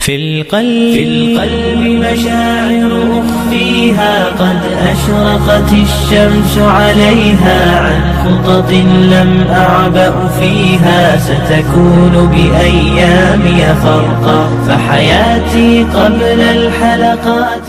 في القلب مشاعر أخفيها قد أشرقت الشمس عليها عن خطط لم أعبأ فيها ستكون بأيامي خرقا فحياتي قبل الحلقات.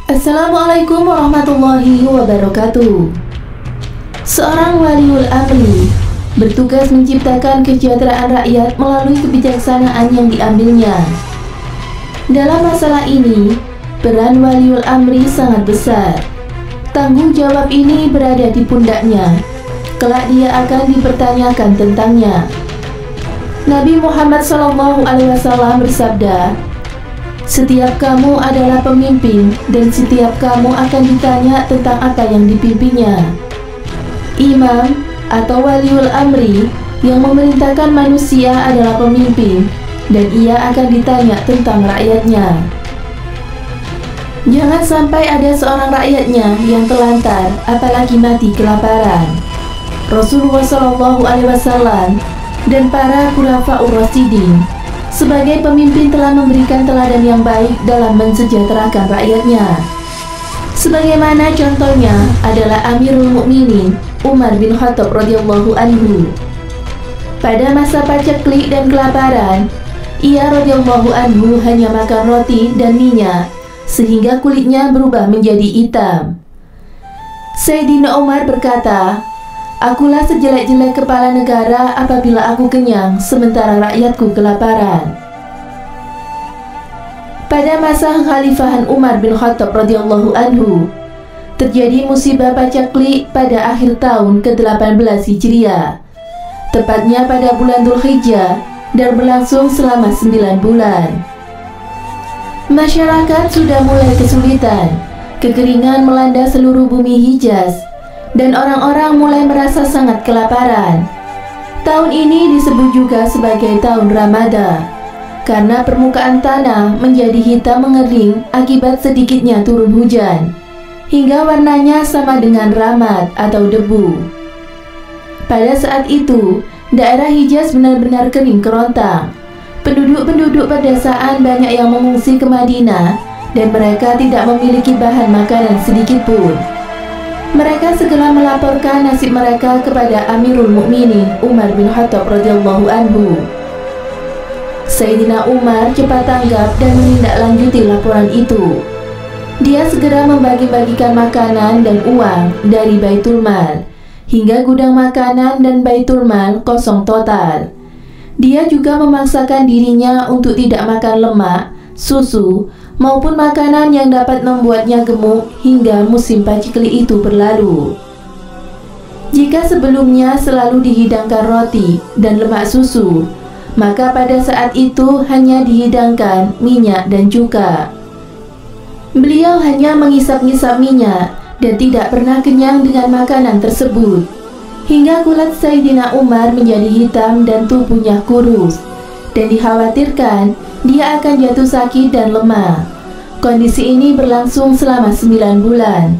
Assalamualaikum warahmatullahi wabarakatuh. Seorang waliul amri bertugas menciptakan kesejahteraan rakyat melalui kebijaksanaan yang diambilnya. Dalam masalah ini, peran waliul amri sangat besar. Tanggung jawab ini berada di pundaknya. Kelak dia akan dipertanyakan tentangnya. Nabi Muhammad SAW bersabda, "Setiap kamu adalah pemimpin dan setiap kamu akan ditanya tentang apa yang dipimpinnya." Imam atau waliul amri yang memerintahkan manusia adalah pemimpin dan ia akan ditanya tentang rakyatnya. Jangan sampai ada seorang rakyatnya yang telantar apalagi mati kelaparan. Rasulullah SAW dan para khulafaur rasyidin sebagai pemimpin telah memberikan teladan yang baik dalam mensejahterakan rakyatnya. Sebagaimana contohnya adalah Amirul Mukminin Umar bin Khattab radhiyallahu anhu. Pada masa paceklik dan kelaparan, ia radhiyallahu anhu hanya makan roti dan minyak sehingga kulitnya berubah menjadi hitam. Sayyidina Umar berkata, "Akulah sejelek-jelek kepala negara apabila aku kenyang, sementara rakyatku kelaparan." Pada masa Khalifahan Umar bin Khattab radhiyallahu anhu, terjadi musibah paceklik pada akhir tahun ke-18 Hijriah, tepatnya pada bulan Dzulhijjah dan berlangsung selama 9 bulan. Masyarakat sudah mulai kesulitan, kekeringan melanda seluruh bumi Hijaz, dan orang-orang mulai merasa sangat kelaparan. Tahun ini disebut juga sebagai tahun Ramadan karena permukaan tanah menjadi hitam mengering akibat sedikitnya turun hujan, hingga warnanya sama dengan ramad atau debu. Pada saat itu, daerah Hijaz benar-benar kering kerontang. Penduduk-penduduk pedesaan banyak yang mengungsi ke Madinah dan mereka tidak memiliki bahan makanan sedikit pun. Mereka segera melaporkan nasib mereka kepada Amirul Mukminin Umar bin Khattab radhiyallahu anhu. Sayyidina Umar cepat tanggap dan menindaklanjuti laporan itu. Dia segera membagi-bagikan makanan dan uang dari Baitul Mal hingga gudang makanan dan Baitul Mal kosong total. Dia juga memaksakan dirinya untuk tidak makan lemak, susu, maupun makanan yang dapat membuatnya gemuk hingga musim paceklik itu berlalu. Jika sebelumnya selalu dihidangkan roti dan lemak susu, maka pada saat itu hanya dihidangkan minyak dan cuka. Beliau hanya mengisap-ngisap minyak dan tidak pernah kenyang dengan makanan tersebut, hingga kulit Sayyidina Umar menjadi hitam dan tubuhnya kurus, dan dikhawatirkan dia akan jatuh sakit dan lemah. Kondisi ini berlangsung selama 9 bulan.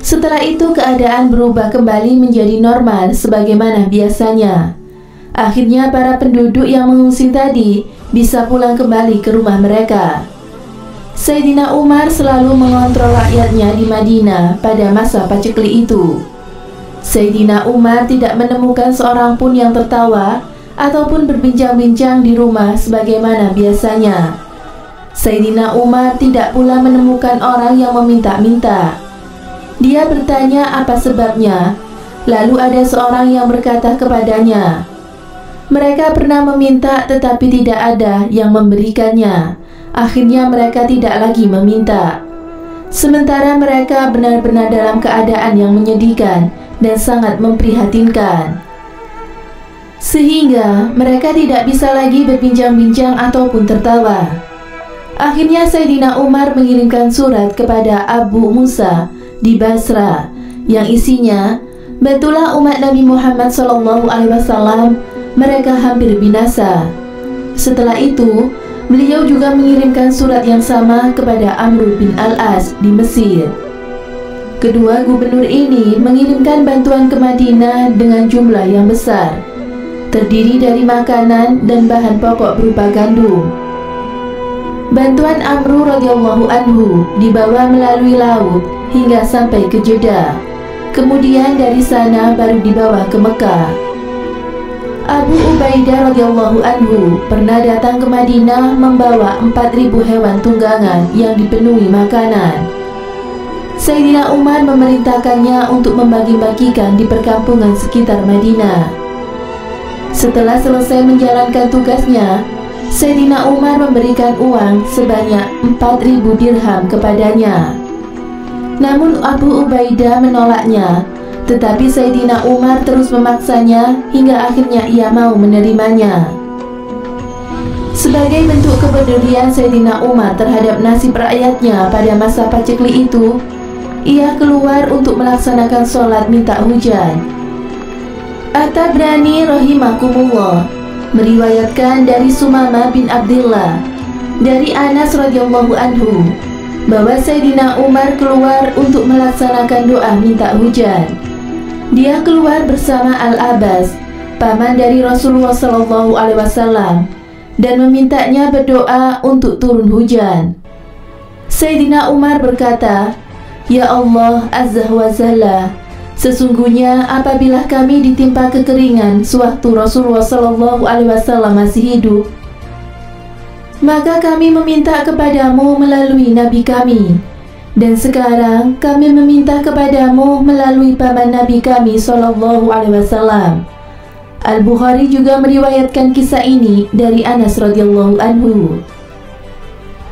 Setelah itu keadaan berubah kembali menjadi normal sebagaimana biasanya. Akhirnya para penduduk yang mengungsi tadi bisa pulang kembali ke rumah mereka. Sayyidina Umar selalu mengontrol rakyatnya di Madinah pada masa paceklik itu. Sayyidina Umar tidak menemukan seorang pun yang tertawa ataupun berbincang-bincang di rumah sebagaimana biasanya. Sayyidina Umar tidak pula menemukan orang yang meminta-minta. Dia bertanya apa sebabnya, lalu ada seorang yang berkata kepadanya, "Mereka pernah meminta tetapi tidak ada yang memberikannya. Akhirnya mereka tidak lagi meminta. Sementara mereka benar-benar dalam keadaan yang menyedihkan dan sangat memprihatinkan. Sehingga mereka tidak bisa lagi berbincang-bincang ataupun tertawa." Akhirnya Sayyidina Umar mengirimkan surat kepada Abu Musa di Basra yang isinya, "Bantulah umat Nabi Muhammad SAW, mereka hampir binasa." Setelah itu, beliau juga mengirimkan surat yang sama kepada Amr bin Al-As di Mesir. Kedua gubernur ini mengirimkan bantuan ke Madinah dengan jumlah yang besar, terdiri dari makanan dan bahan pokok berupa gandum. Bantuan Amr radhiyallahu anhu dibawa melalui laut hingga sampai ke Jeddah. Kemudian dari sana baru dibawa ke Mekah. Abu Ubaidah radhiyallahu anhu pernah datang ke Madinah membawa 4.000 hewan tunggangan yang dipenuhi makanan. Sayyidina Umar memerintahkannya untuk membagi-bagikan di perkampungan sekitar Madinah. Setelah selesai menjalankan tugasnya, Sayyidina Umar memberikan uang sebanyak 4.000 dirham kepadanya. Namun Abu Ubaidah menolaknya, tetapi Sayyidina Umar terus memaksanya hingga akhirnya ia mau menerimanya. Sebagai bentuk kepedulian Sayyidina Umar terhadap nasib rakyatnya pada masa paceklik itu, ia keluar untuk melaksanakan sholat minta hujan. At-Tabrani rahimakumullah meriwayatkan dari Sumamah bin Abdullah dari Anas radhiyallahu anhu bahwa Sayyidina Umar keluar untuk melaksanakan doa minta hujan. Dia keluar bersama Al-Abbas, paman dari Rasulullah SAW, dan memintanya berdoa untuk turun hujan. Sayyidina Umar berkata, "Ya Allah Azza wa Jalla, sesungguhnya apabila kami ditimpa kekeringan sewaktu Rasulullah SAW masih hidup, maka kami meminta kepadamu melalui Nabi kami, dan sekarang kami meminta kepadamu melalui paman Nabi kami SAW." Al-Bukhari juga meriwayatkan kisah ini dari Anas radhiyallahu anhu.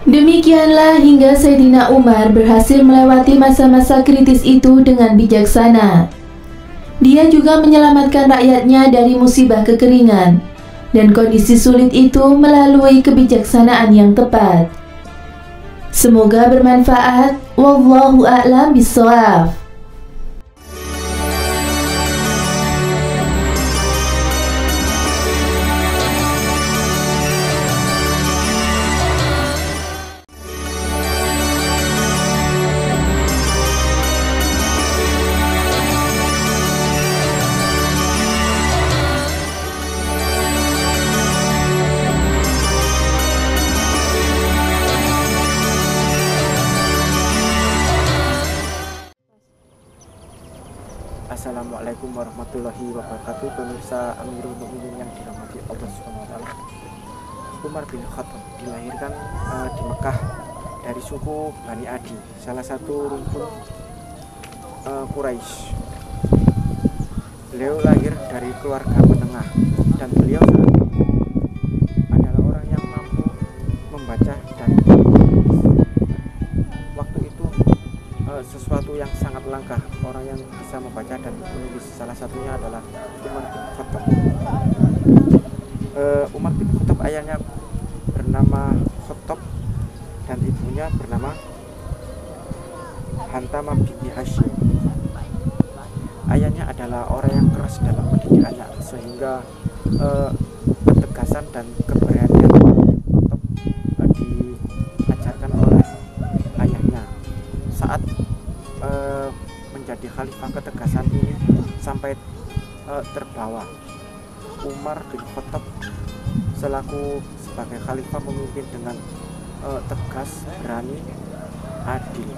Demikianlah hingga Sayyidina Umar berhasil melewati masa-masa kritis itu dengan bijaksana. Dia juga menyelamatkan rakyatnya dari musibah kekeringan dan kondisi sulit itu melalui kebijaksanaan yang tepat. Semoga bermanfaat. Wallahu a'lam bishawab. Assalamualaikum warahmatullahi wabarakatuh. Pemirsa Amirul Mukminin yang dirahmati Allah Subhanahu wa taala. Umar bin Khattab dilahirkan di Mekah dari suku Bani Adi, salah satu rumpun Quraisy. Beliau lahir dari keluarga menengah dan beliau saat itu adalah orang yang mampu membaca dan menulis. Waktu itu sesuatu yang sangat langka, orang yang bisa membaca dan menulis. Salah satunya adalah Umar bin Khattab. Umar bin Khattab ayahnya bernama Khattab dan ibunya bernama Hantamah binti Hashim. Ayahnya adalah orang yang keras dalam pendidikannya, sehingga ketegasan dan keberanian Khattab diajarkan oleh ayahnya. Saat menjadi khalifah, ketegasan ini sampai terbawa. Umar bin Khattab selaku sebagai khalifah memimpin dengan tegas, berani, adil.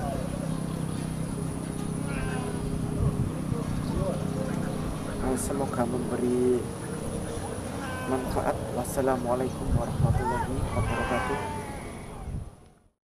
Semoga memberi manfaat. Wassalamualaikum warahmatullahi wabarakatuh.